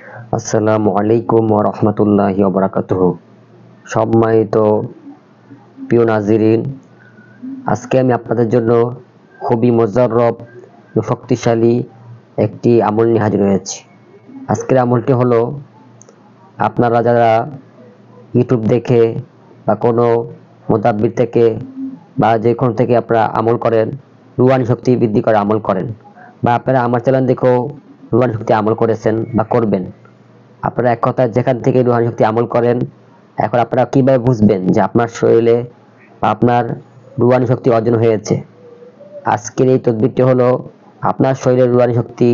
আসসালামু আলাইকুম ওয়া রাহমাতুল্লাহি ওয়া বারাকাতুহু। সম্মানিত প্রিয় নাজিরিন, আজকে আমি আপনাদের জন্য খুবই মুজাররব ও শক্তিশালী একটি আমল নিয়ে হাজির হয়েছি। আজকের আমলটি হলো, আপনারা যারা ইউটিউব দেখে বা কোনো মুতাব্বির থেকে বা যেখান থেকে আপনারা আমল করেন, রুহানি শক্তি বৃদ্ধি করে আমল করেন, বা আপনারা আমার চ্যানেল দেখেও রুহানি শক্তি আমল করেছেন বা করবেন, আপনারা এক কথায় যেখান থেকে রুহানি শক্তি আমল করেন, এখন আপনারা কিভাবে বুঝবেন যে আপনার শরীরে বা আপনার রুহানি শক্তি অর্জন হয়েছে? আজকের এই তদবিরটি হলো আপনার শরীরে রুহানি শক্তি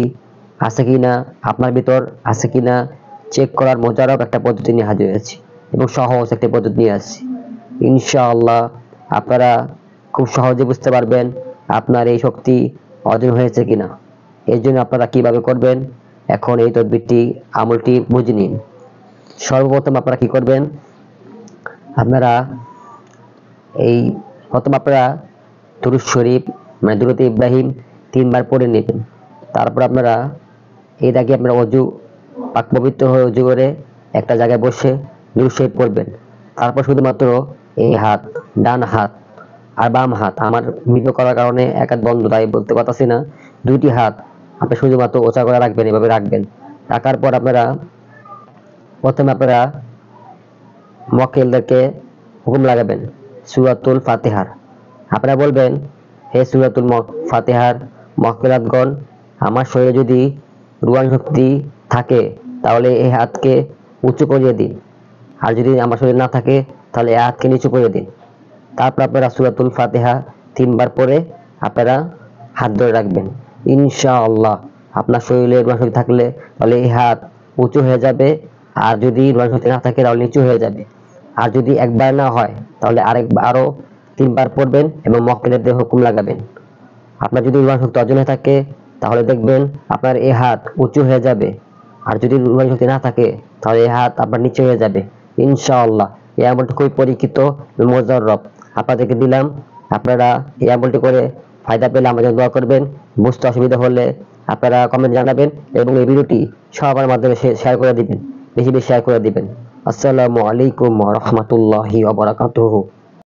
আছে কিনা, আপনার ভিতর আছে কিনা চেক করার মোজারব একটা পদ্ধতি নিয়ে হাজির হয়েছি এবং সহজ একটা পদ্ধতি নিয়ে আসছি। ইনশাআল্লাহ আপনারা খুব সহজে বুঝতে পারবেন আপনার এই শক্তি অর্জন হয়েছে কিনা। এর জন্য আপনারা কিভাবে করবেন, এখন এই তদবিরটি আমলটি বুঝে নিন। সর্বপ্রথম আপনারা কি করবেন, আপনারা দুরূদ শরীফ মানে দুরূদ ইব্রাহিম 3 বার পড়ে নেবেন। তারপর আপনারা এর আগে আপনারা অজু পাক পবিত্র হয়ে অজু করে একটা জায়গায় বসে দুরূদ শরীফ পড়বেন। তারপর শুধুমাত্র এই হাত, ডান হাত আর বাম হাত, আমার ভিডিও করার কারণে এক হাত বন্ধ তাই বলতে পারতাছি না, দুইটি হাত আপনি শুধুমাত্র ওচা করে রাখবেন, এভাবে রাখবেন। রাখার পর প্রথমে আপনারা মুয়াক্কিলদেরকে হুকুম লাগাবেন সূরাতুল ফাতিহার। আপনারা বলবেন, হে সূরাতুল ফাতিহার মুয়াক্কিলাতগণ, আমার শরীরে যদি রুহানি শক্তি থাকে তাহলে এই হাতকে উঁচু করিয়ে দিন, আর যদি আমার শরীরে না থাকে তাহলে এই হাতকে নিচু করে দিন। তারপর আপনারা সূরাতুল ফাতিহা 3 বার পরে আপনারা হাত ধরে রাখবেন। ইনশাআল্লাহ আপনার শরীরে রুহানি শক্তি থাকলে তাহলে এই হাত উঁচু হয়ে যাবে, আর যদি রুহানি শক্তি না থাকে তাহলে নিচু হয়ে যাবে। আর যদি একবার না হয় তাহলে আরো 3 বার পড়বেন এবং মুয়াক্কিলদের হুকুম লাগাবেন। আপনার যদি রুহানি শক্তি অর্জন হয়ে থাকে তাহলে দেখবেন আপনার এই হাত উঁচু হয়ে যাবে, আর যদি রুহানি শক্তি না থাকে তাহলে এই হাত আপনার নিচে হয়ে যাবে। ইনশাআল্লাহ এই আমলটি খুবই পরীক্ষিত মুজাররব আপনাদেরকে দিলাম। আপনারা এই আমলটি করে ফায়দা পেলে আমাদের দোয়া করবেন। বুঝতে অসুবিধা হলে আপনারা কমেন্ট জানাবেন এবং এই ভিডিওটি সবার মাধ্যমে শেয়ার করে দিবেন, বেশি বেশি শেয়ার করে দিবেন। আসসালামু আলাইকুম ওয়া রাহমাতুল্লাহি ওয়া বারাকাতুহু।